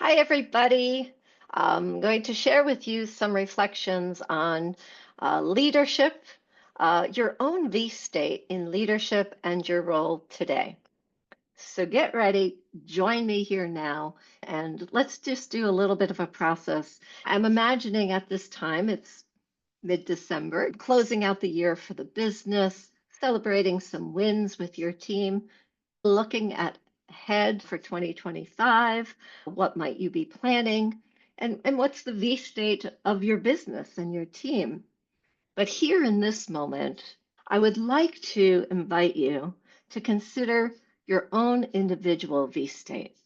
Hi, everybody. I'm going to share with you some reflections on leadership, your own V state in leadership and your role today. So get ready, join me here now, and let's just do a little bit of a process. I'm imagining at this time, it's mid-December, closing out the year for the business, celebrating some wins with your team, looking at ahead for 2025, what might you be planning, and what's the V state of your business and your team. But here in this moment, I would like to invite you to consider your own individual V state,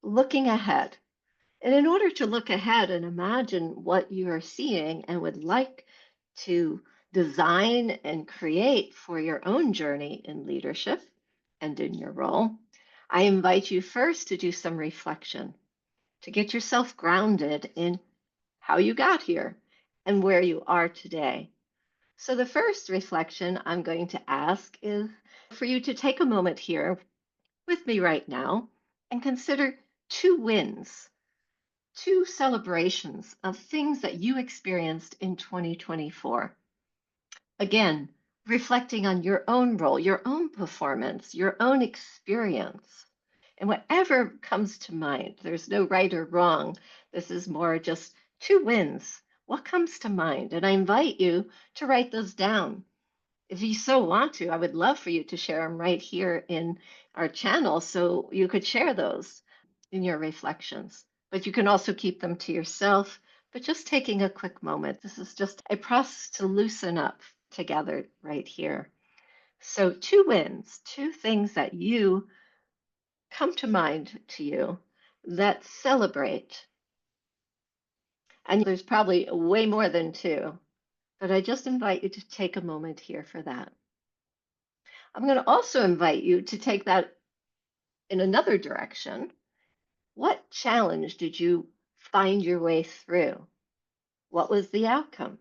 looking ahead. And in order to look ahead and imagine what you are seeing and would like to design and create for your own journey in leadership and in your role, I invite you first to do some reflection, to get yourself grounded in how you got here and where you are today. So, the first reflection I'm going to ask is for you to take a moment here with me right now and consider two wins, two celebrations of things that you experienced in 2024. Again, reflecting on your own role, your own performance, your own experience. And whatever comes to mind, there's no right or wrong. This is more just two wins. What comes to mind? And I invite you to write those down. If you so want to, I would love for you to share them right here in our channel so you could share those in your reflections. But you can also keep them to yourself. But just taking a quick moment, this is just a process to loosen up together right here. So, two wins, two things that you come to mind to you that celebrate. And there's probably way more than two, but I just invite you to take a moment here for that. I'm going to also invite you to take that in another direction. What challenge did you find your way through? What was the outcome?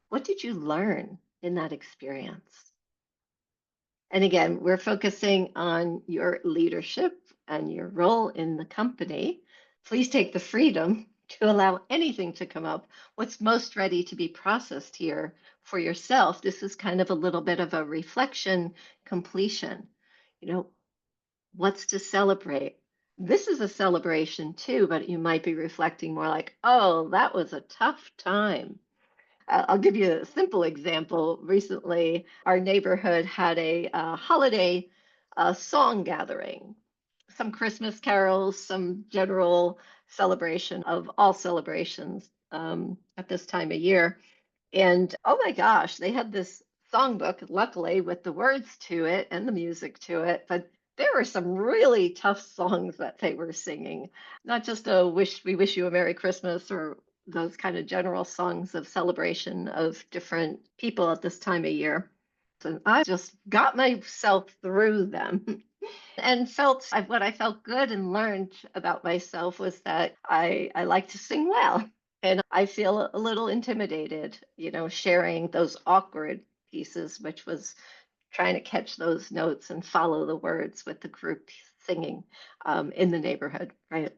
What did you learn in that experience? And again, we're focusing on your leadership and your role in the company. Please take the freedom to allow anything to come up. What's most ready to be processed here for yourself? This is kind of a little bit of a reflection completion. You know, what's to celebrate? This is a celebration too, but you might be reflecting more like, oh, that was a tough time. I'll give you a simple example. Recently, our neighborhood had a holiday song gathering, some Christmas carols, some general celebration of all celebrations at this time of year. And oh my gosh, they had this songbook, luckily, with the words to it and the music to it. But there were some really tough songs that they were singing, not just a we wish you a Merry Christmas or those kind of general songs of celebration of different people at this time of year. And I just got myself through them and felt what I felt good and learned about myself was that I like to sing well. And I feel a little intimidated, sharing those awkward pieces, which was trying to catch those notes and follow the words with the group singing in the neighborhood, right?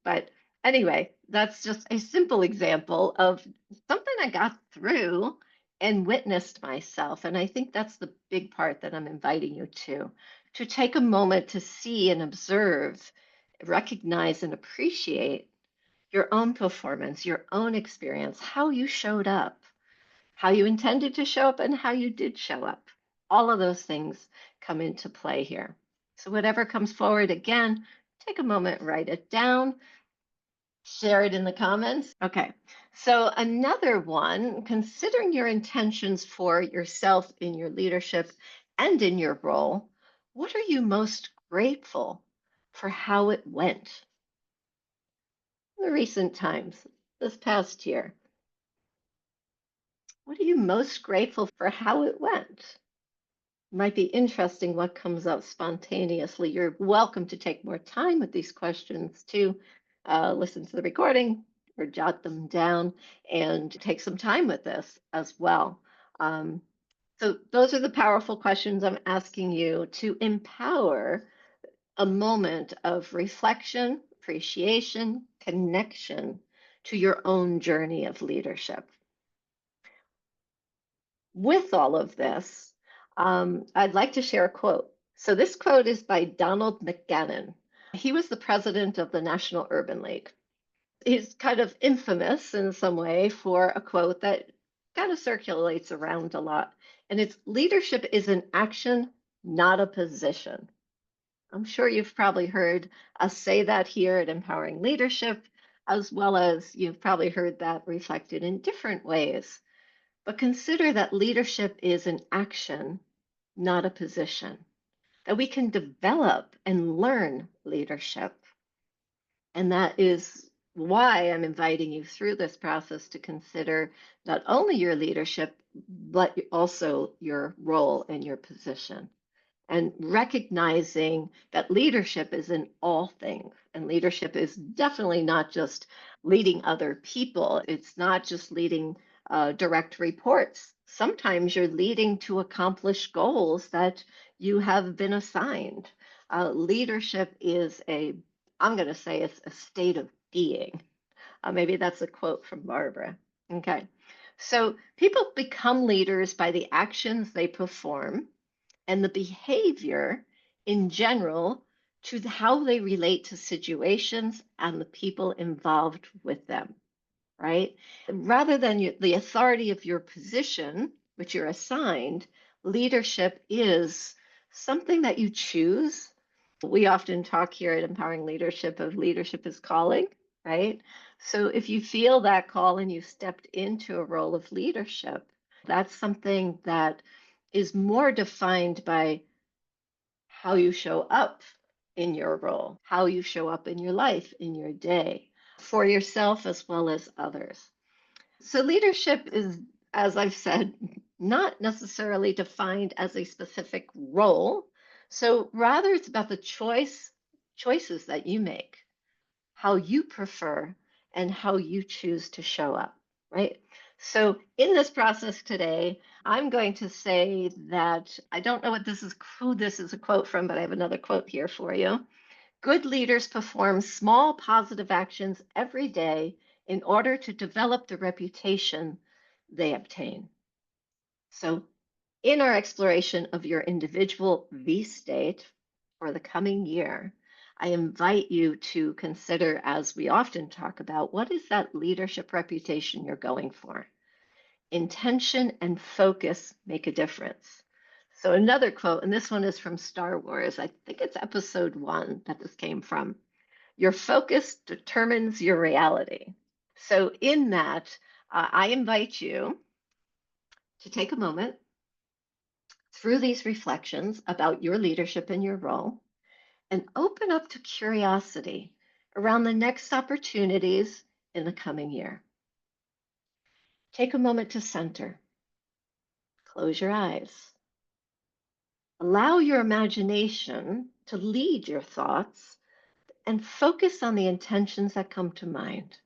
But anyway, that's just a simple example of something I got through and witnessed myself. And I think that's the big part that I'm inviting you to take a moment to see and observe, recognize and appreciate your own performance, your own experience, how you showed up, how you intended to show up, and how you did show up. All of those things come into play here. So, whatever comes forward, again, take a moment, write it down, share it in the comments. Okay. So, another one, considering your intentions for yourself in your leadership and in your role, what are you most grateful for how it went in the recent times, this past year? What are you most grateful for how it went? Might be interesting what comes up spontaneously. You're welcome to take more time with these questions to listen to the recording or jot them down and take some time with this as well. So those are the powerful questions I'm asking you to empower a moment of reflection appreciation, connection to your own journey of leadership. With all of this, I'd like to share a quote. So this quote is by Donald McGannon. He was the president of the National Urban League. He's kind of infamous in some way for a quote that kind of circulates around a lot. And it's leadership is an action, not a position. I'm sure you've probably heard us say that here at Empowering Leadership, as well as you've probably heard that reflected in different ways. But consider that leadership is an action, not a position, that we can develop and learn leadership. And that is why I'm inviting you through this process to consider not only your leadership, but also your role and your position. And recognizing that leadership is in all things. And leadership is definitely not just leading other people, it's not just leading direct reports. Sometimes you're leading to accomplish goals that you have been assigned. Leadership is I'm going to say it's a state of being. Maybe that's a quote from Barbara. Okay. So people become leaders by the actions they perform and the behavior in general to how they relate to situations and the people involved with them, right? Rather than the authority of your position, which you're assigned, leadership is something that you choose. We often talk here at Empowering Leadership of leadership is calling, right? So if you feel that call and you stepped into a role of leadership, that's something that is more defined by how you show up in your role, how you show up in your life, in your day, for yourself as well as others. So, leadership is, as I've said, not necessarily defined as a specific role. So, rather, it's about the choices that you make, how you prefer, and how you choose to show up, right? So, in this process today, I'm going to say that I don't know who this is a quote from, but I have another quote here for you. Good leaders perform small positive actions every day in order to develop the reputation they obtain. So, in our exploration of your individual V state for the coming year, I invite you to consider, as we often talk about, what is that leadership reputation you're going for? Intention and focus make a difference. So, another quote, and this one is from Star Wars. I think it's episode 1 that this came from. Your focus determines your reality. So, in that, I invite you to take a moment through these reflections about your leadership and your role and open up to curiosity around the next opportunities in the coming year. Take a moment to center. Close your eyes. Allow your imagination to lead your thoughts and focus on the intentions that come to mind.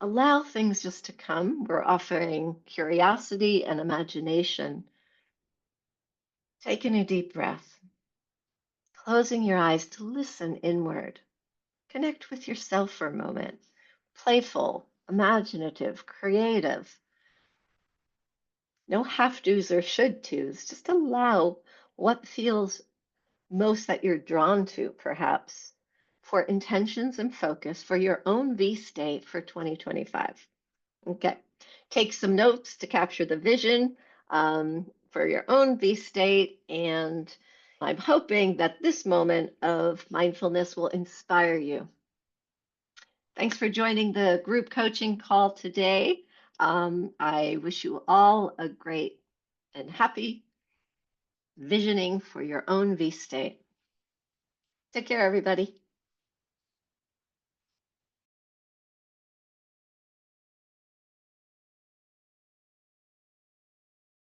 Allow things just to come. We're offering curiosity and imagination. Taking a deep breath, closing your eyes to listen inward. Connect with yourself for a moment. Playful, imaginative, creative. No have do's or should to's. Just allow what feels most that you're drawn to, perhaps, for intentions and focus for your own V state for 2025. Okay. Take some notes to capture the vision for your own V state. And I'm hoping that this moment of mindfulness will inspire you. Thanks for joining the group coaching call today. I wish you all a great and happy visioning for your own V state. Take care, everybody.